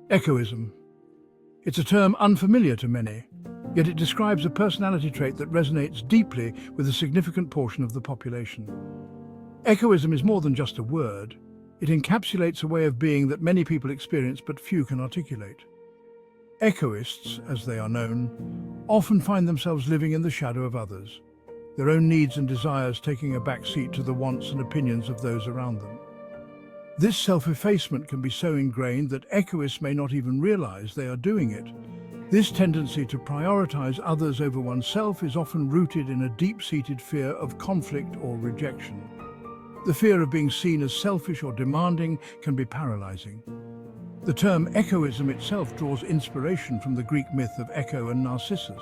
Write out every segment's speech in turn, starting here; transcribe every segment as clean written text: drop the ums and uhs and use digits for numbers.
Echoism. It's a term unfamiliar to many, yet it describes a personality trait that resonates deeply with a significant portion of the population. Echoism is more than just a word. It encapsulates a way of being that many people experience but few can articulate. Echoists, as they are known, often find themselves living in the shadow of others, their own needs and desires taking a back seat to the wants and opinions of those around them. This self-effacement can be so ingrained that echoists may not even realize they are doing it. This tendency to prioritize others over oneself is often rooted in a deep-seated fear of conflict or rejection. The fear of being seen as selfish or demanding can be paralyzing. The term echoism itself draws inspiration from the Greek myth of Echo and Narcissus.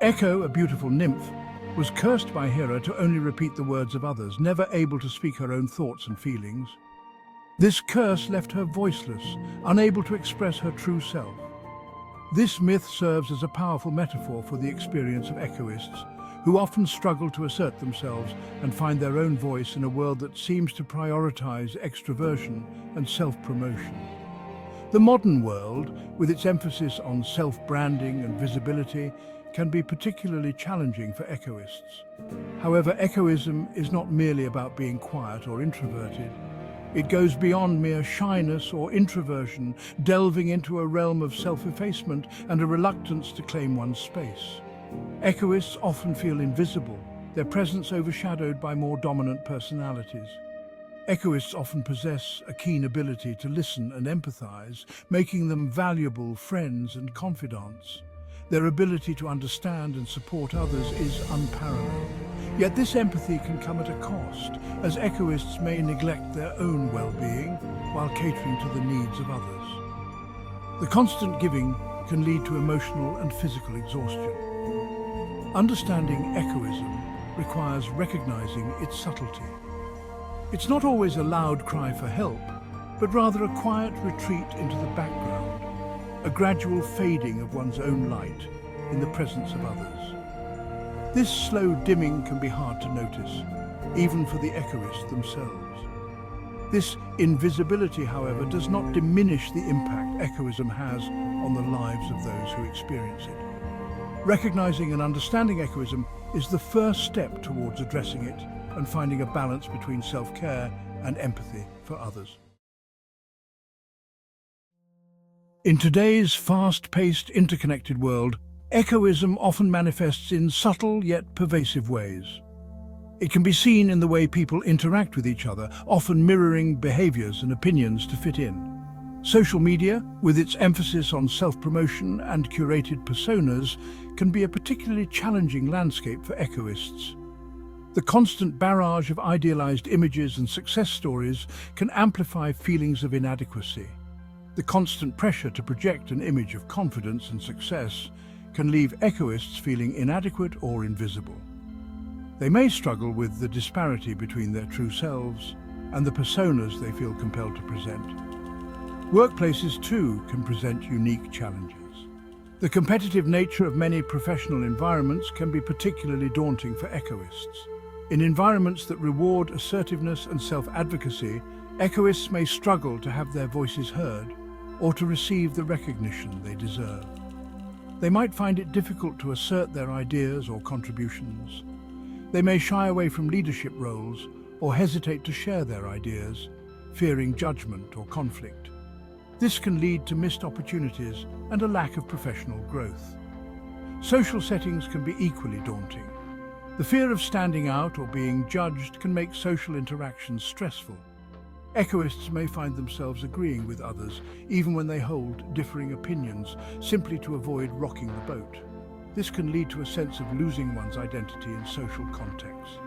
Echo, a beautiful nymph, was cursed by Hera to only repeat the words of others, never able to speak her own thoughts and feelings. This curse left her voiceless, unable to express her true self. This myth serves as a powerful metaphor for the experience of echoists, who often struggle to assert themselves and find their own voice in a world that seems to prioritize extroversion and self-promotion. The modern world, with its emphasis on self-branding and visibility, can be particularly challenging for echoists. However, echoism is not merely about being quiet or introverted. It goes beyond mere shyness or introversion, delving into a realm of self-effacement and a reluctance to claim one's space. Echoists often feel invisible, their presence overshadowed by more dominant personalities. Echoists often possess a keen ability to listen and empathize, making them valuable friends and confidants. Their ability to understand and support others is unparalleled. Yet this empathy can come at a cost, as echoists may neglect their own well-being while catering to the needs of others. The constant giving can lead to emotional and physical exhaustion. Understanding echoism requires recognizing its subtlety. It's not always a loud cry for help, but rather a quiet retreat into the background, a gradual fading of one's own light in the presence of others. This slow dimming can be hard to notice, even for the echoists themselves. This invisibility, however, does not diminish the impact echoism has on the lives of those who experience it. Recognizing and understanding echoism is the first step towards addressing it and finding a balance between self-care and empathy for others. In today's fast-paced, interconnected world, echoism often manifests in subtle yet pervasive ways. It can be seen in the way people interact with each other, often mirroring behaviors and opinions to fit in. Social media, with its emphasis on self-promotion and curated personas, can be a particularly challenging landscape for echoists. The constant barrage of idealized images and success stories can amplify feelings of inadequacy. The constant pressure to project an image of confidence and success can leave echoists feeling inadequate or invisible. They may struggle with the disparity between their true selves and the personas they feel compelled to present. Workplaces, too, can present unique challenges. The competitive nature of many professional environments can be particularly daunting for echoists. In environments that reward assertiveness and self-advocacy, echoists may struggle to have their voices heard or to receive the recognition they deserve. They might find it difficult to assert their ideas or contributions. They may shy away from leadership roles or hesitate to share their ideas, fearing judgment or conflict. This can lead to missed opportunities and a lack of professional growth. Social settings can be equally daunting. The fear of standing out or being judged can make social interactions stressful. Echoists may find themselves agreeing with others, even when they hold differing opinions, simply to avoid rocking the boat. This can lead to a sense of losing one's identity in social contexts.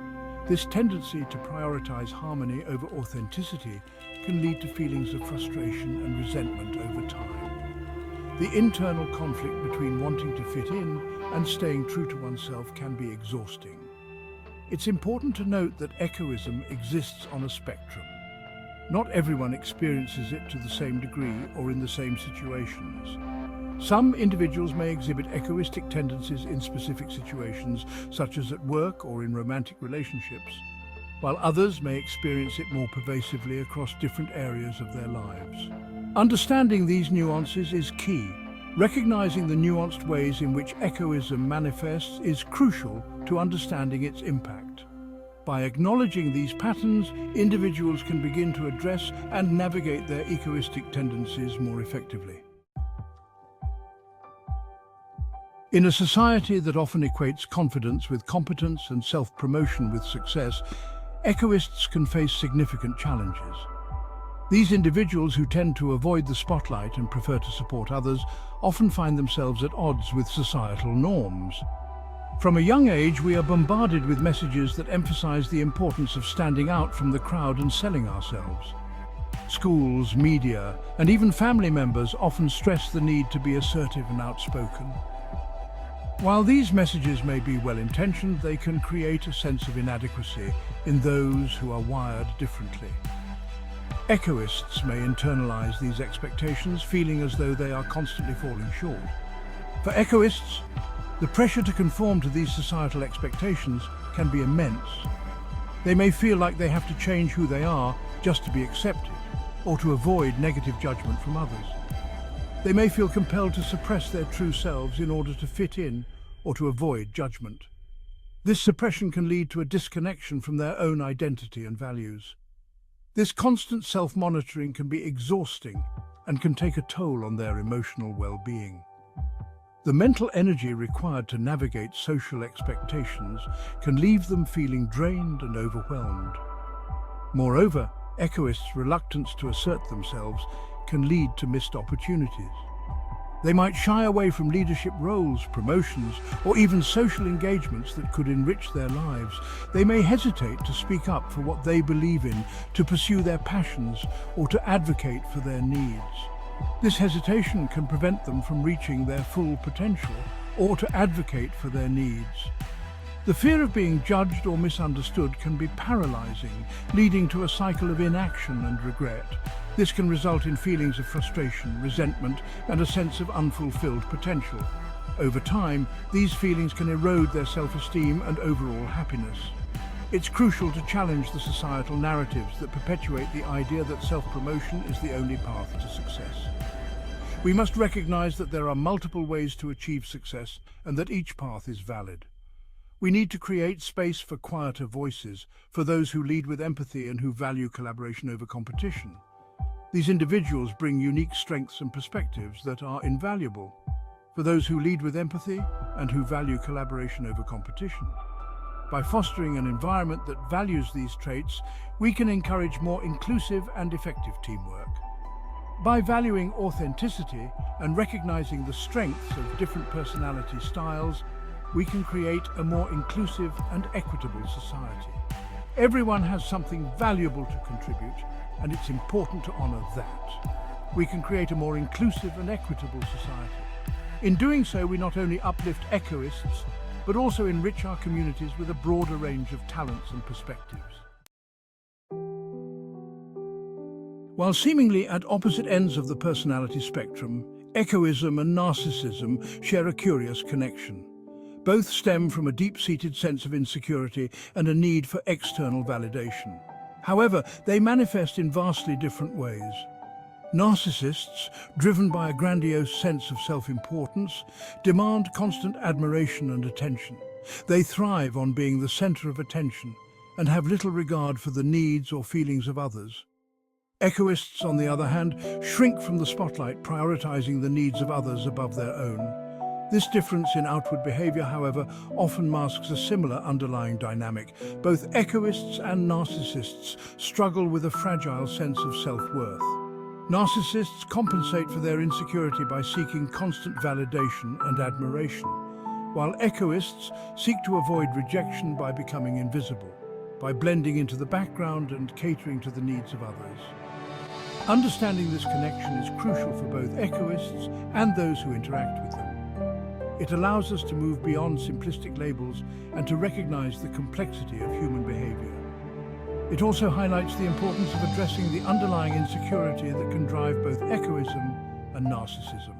This tendency to prioritize harmony over authenticity can lead to feelings of frustration and resentment over time. The internal conflict between wanting to fit in and staying true to oneself can be exhausting. It's important to note that echoism exists on a spectrum. Not everyone experiences it to the same degree or in the same situations. Some individuals may exhibit echoistic tendencies in specific situations, such as at work or in romantic relationships. while others may experience it more pervasively across different areas of their lives. Understanding these nuances is key. Recognizing the nuanced ways in which echoism manifests is crucial to understanding its impact. By acknowledging these patterns, individuals can begin to address and navigate their egoistic tendencies more effectively. In a society that often equates confidence with competence and self-promotion with success, echoists can face significant challenges. These individuals who tend to avoid the spotlight and prefer to support others often find themselves at odds with societal norms. From a young age, we are bombarded with messages that emphasize the importance of standing out from the crowd and selling ourselves. Schools, media, and even family members often stress the need to be assertive and outspoken. While these messages may be well-intentioned, they can create a sense of inadequacy in those who are wired differently. Echoists may internalize these expectations, feeling as though they are constantly falling short. For echoists, the pressure to conform to these societal expectations can be immense. They may feel like they have to change who they are just to be accepted, or to avoid negative judgment from others. They may feel compelled to suppress their true selves in order to fit in or to avoid judgment. This suppression can lead to a disconnection from their own identity and values. This constant self-monitoring can be exhausting and can take a toll on their emotional well-being. The mental energy required to navigate social expectations can leave them feeling drained and overwhelmed. Moreover, echoists' reluctance to assert themselves can lead to missed opportunities. They might shy away from leadership roles, promotions, or even social engagements that could enrich their lives. They may hesitate to speak up for what they believe in, to pursue their passions, or to advocate for their needs. This hesitation can prevent them from reaching their full potential, or to advocate for their needs. The fear of being judged or misunderstood can be paralyzing, leading to a cycle of inaction and regret. This can result in feelings of frustration, resentment, and a sense of unfulfilled potential. Over time, these feelings can erode their self-esteem and overall happiness. It's crucial to challenge the societal narratives that perpetuate the idea that self-promotion is the only path to success. We must recognize that there are multiple ways to achieve success and that each path is valid. We need to create space for quieter voices, for those who lead with empathy and who value collaboration over competition. These individuals bring unique strengths and perspectives that are invaluable for those who lead with empathy and who value collaboration over competition. By fostering an environment that values these traits, we can encourage more inclusive and effective teamwork. By valuing authenticity and recognizing the strengths of different personality styles, we can create a more inclusive and equitable society. Everyone has something valuable to contribute, and it's important to honor that. We can create a more inclusive and equitable society. In doing so, we not only uplift echoists, but also enrich our communities with a broader range of talents and perspectives. While seemingly at opposite ends of the personality spectrum, echoism and narcissism share a curious connection. Both stem from a deep-seated sense of insecurity and a need for external validation. However, they manifest in vastly different ways. Narcissists, driven by a grandiose sense of self-importance, demand constant admiration and attention. They thrive on being the center of attention and have little regard for the needs or feelings of others. Echoists, on the other hand, shrink from the spotlight, prioritizing the needs of others above their own. This difference in outward behavior, however, often masks a similar underlying dynamic. Both echoists and narcissists struggle with a fragile sense of self-worth. Narcissists compensate for their insecurity by seeking constant validation and admiration, while echoists seek to avoid rejection by becoming invisible, by blending into the background and catering to the needs of others. Understanding this connection is crucial for both echoists and those who interact with them. It allows us to move beyond simplistic labels and to recognize the complexity of human behavior. It also highlights the importance of addressing the underlying insecurity that can drive both echoism and narcissism.